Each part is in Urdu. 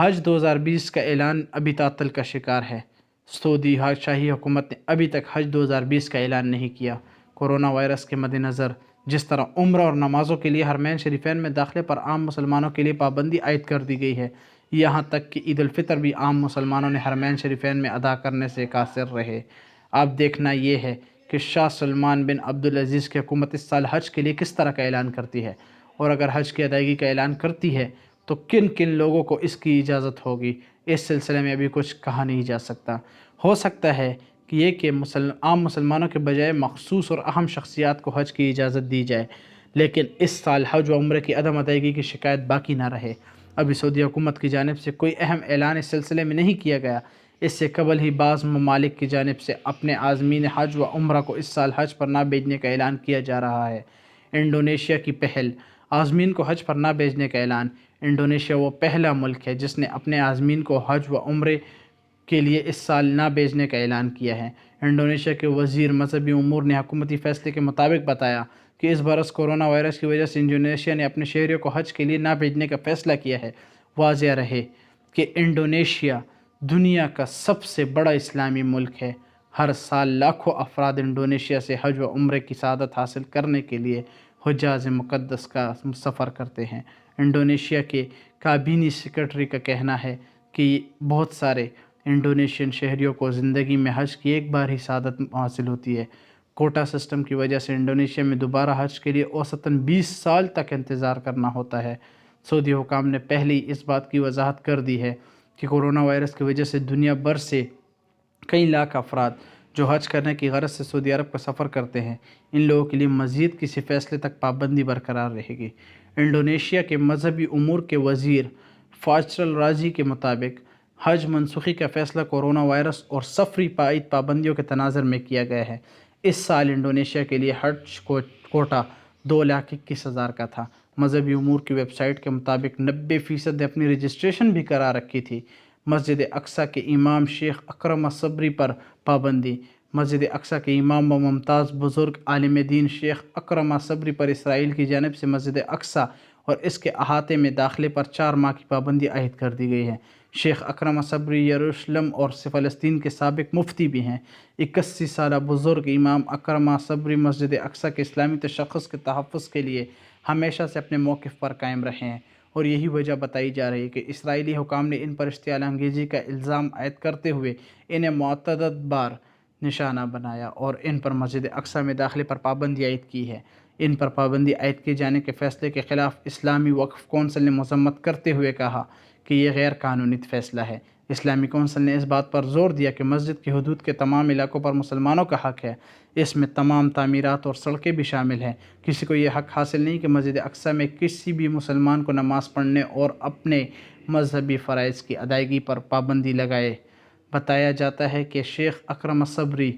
حج 2020 کا اعلان ابھی تعطل کا شکار ہے۔ سعودی شاہی حکومت نے ابھی تک حج 2020 کا اعلان نہیں کیا۔ کورونا وائرس کے مد نظر جس طرح عمرہ اور نمازوں کے لیے حرمین شریفین میں داخلے پر عام مسلمانوں کے لیے پابندی عائد کر دی گئی ہے، یہاں تک کہ عید الفطر بھی عام مسلمانوں نے حرمین شریفین میں ادا کرنے سے قاصر رہے۔ اب دیکھنا یہ ہے کہ شاہ سلمان بن عبدالعزیز کی حکومت اس سال حج کے لیے کس طرح کا اعلان کرتی ہے، اور اگر حج کی ادائیگی کا اعلان کرتی ہے تو کن کن لوگوں کو اس کی اجازت ہوگی۔ اس سلسلے میں ابھی کچھ کہا نہیں جا سکتا۔ ہو سکتا ہے کہ یہ کہ عام مسلمانوں کے بجائے مخصوص اور اہم شخصیات کو حج کی اجازت دی جائے، لیکن اس سال حج و عمرے کی عدم ادائیگی کی شکایت باقی نہ رہے۔ ابھی سعودی حکومت کی جانب سے کوئی اہم اعلان اس سلسلے میں نہیں کیا گیا۔ اس سے قبل ہی بعض ممالک کی جانب سے اپنے عازمین حج و عمرہ کو اس سال حج پر نہ بھیجنے کا اعلان کیا جا رہا ہے۔ انڈونیشیا کی پہل، عازمین کو حج پر نہ بھیجنے کا اعلان۔ انڈونیشیا وہ پہلا ملک ہے جس نے اپنے عازمین کو حج و عمرے کے لیے اس سال نہ بھیجنے کا اعلان کیا ہے۔ انڈونیشیا کے وزیر مذہبی امور نے حکومتی فیصلے کے مطابق بتایا کہ اس برس کورونا وائرس کی وجہ سے انڈونیشیا نے اپنے شہریوں کو حج کے لیے نہ بھیجنے کا فیصلہ کیا ہے۔ واضح رہے کہ انڈونیشیا دنیا کا سب سے بڑا اسلامی ملک ہے۔ ہر سال لاکھوں افراد انڈونیشیا سے حج و عمرے کی سعادت حاصل کرنے کے لیے حجاز مقدس کا سفر کرتے ہیں۔ انڈونیشیا کے کابینی سیکرٹری کا کہنا ہے کہ بہت سارے انڈونیشین شہریوں کو زندگی میں حج کی ایک بار ہی سعادت حاصل ہوتی ہے۔ کوٹا سسٹم کی وجہ سے انڈونیشیا میں دوبارہ حج کے لیے اوسطاً 20 سال تک انتظار کرنا ہوتا ہے۔ سعودی حکام نے پہلے ہی اس بات کی وضاحت کر دی ہے کہ کورونا وائرس کی وجہ سے دنیا بھر سے کئی لاکھ افراد جو حج کرنے کی غرض سے سعودی عرب کا سفر کرتے ہیں، ان لوگوں کے لیے مزید کسی فیصلے تک پابندی برقرار رہے گی۔ انڈونیشیا کے مذہبی امور کے وزیر فاچرل رازی کے مطابق حج منسوخی کا فیصلہ کورونا وائرس اور سفری پابندیوں کے تناظر میں کیا گیا ہے۔ اس سال انڈونیشیا کے لیے حج کوٹا 2,21,000 کا تھا۔ مذہبی امور کی ویب سائٹ کے مطابق 90% نے اپنی رجسٹریشن بھی کرا رکھی تھی۔ مسجد اقصیٰ کے امام شیخ اکرم الصبری پر پابندی۔ مسجد اقصیٰ کے امام و ممتاز بزرگ عالم دین شیخ اکرم الصبری پر اسرائیل کی جانب سے مسجد اقصیٰ اور اس کے احاطے میں داخلے پر 4 ماہ کی پابندی عائد کر دی گئی ہے۔ شیخ اکرم الصبری یروشلم اور فلسطین کے سابق مفتی بھی ہیں۔ 81 سالہ بزرگ امام اکرم الصبری مسجد اقصیٰ کے اسلامی تشخص کے تحفظ کے لیے ہمیشہ سے اپنے موقف پر قائم رہے ہیں، اور یہی وجہ بتائی جا رہی ہے کہ اسرائیلی حکام نے ان پر اشتعال انگیزی کا الزام عائد کرتے ہوئے انہیں متعدد بار نشانہ بنایا اور ان پر مسجد اقصیٰ میں داخلے پر پابندی عائد کی ہے۔ ان پر پابندی عائد کیے جانے کے فیصلے کے خلاف اسلامی وقف کونسل نے مذمت کرتے ہوئے کہا کہ یہ غیر قانونی فیصلہ ہے۔ اسلامی کونسل نے اس بات پر زور دیا کہ مسجد کی حدود کے تمام علاقوں پر مسلمانوں کا حق ہے، اس میں تمام تعمیرات اور سڑکیں بھی شامل ہیں۔ کسی کو یہ حق حاصل نہیں کہ مسجد اقصیٰ میں کسی بھی مسلمان کو نماز پڑھنے اور اپنے مذہبی فرائض کی ادائیگی پر پابندی لگائے۔ بتایا جاتا ہے کہ شیخ اکرم الصبری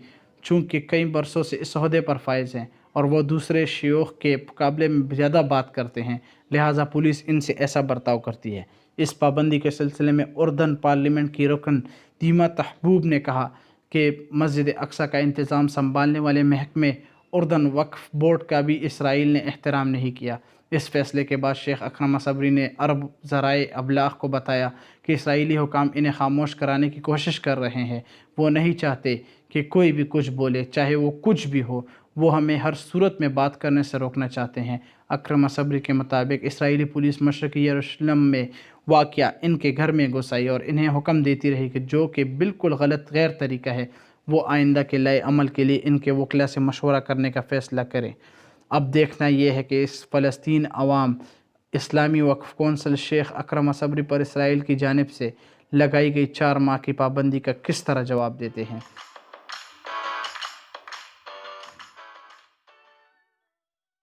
چونکہ کئی برسوں سے اس عہدے پر فائز ہیں اور وہ دوسرے شیوخ کے مقابلے میں زیادہ بات کرتے ہیں، لہٰذا پولیس ان سے ایسا برتاؤ کرتی ہے۔ اس پابندی کے سلسلے میں اردن پارلیمنٹ کی رکن دیمہ تحبوب نے کہا کہ مسجد اقصیٰ کا انتظام سنبھالنے والے محکمے اردن وقف بورڈ کا بھی اسرائیل نے احترام نہیں کیا۔ اس فیصلے کے بعد شیخ اکرم الصبری نے عرب ذرائع ابلاغ کو بتایا کہ اسرائیلی حکام انہیں خاموش کرانے کی کوشش کر رہے ہیں۔ وہ نہیں چاہتے کہ کوئی بھی کچھ بولے، چاہے وہ کچھ بھی ہو، وہ ہمیں ہر صورت میں بات کرنے سے روکنا چاہتے ہیں۔ اکرم الصبری کے مطابق اسرائیلی پولیس مشرقی یروشلم میں واقع ان کے گھر میں گھس آئی اور انہیں حکم دیتی رہی کہ جو کہ بالکل غلط غیر طریقہ ہے، وہ آئندہ کے لائے عمل کے لیے ان کے وکلاء سے مشورہ کرنے کا فیصلہ کریں۔ اب دیکھنا یہ ہے کہ اس فلسطین عوام اسلامی وقف کونسل شیخ اکرم الصبری پر اسرائیل کی جانب سے لگائی گئی 4 ماہ کی پابندی کا کس طرح جواب دیتے ہیں۔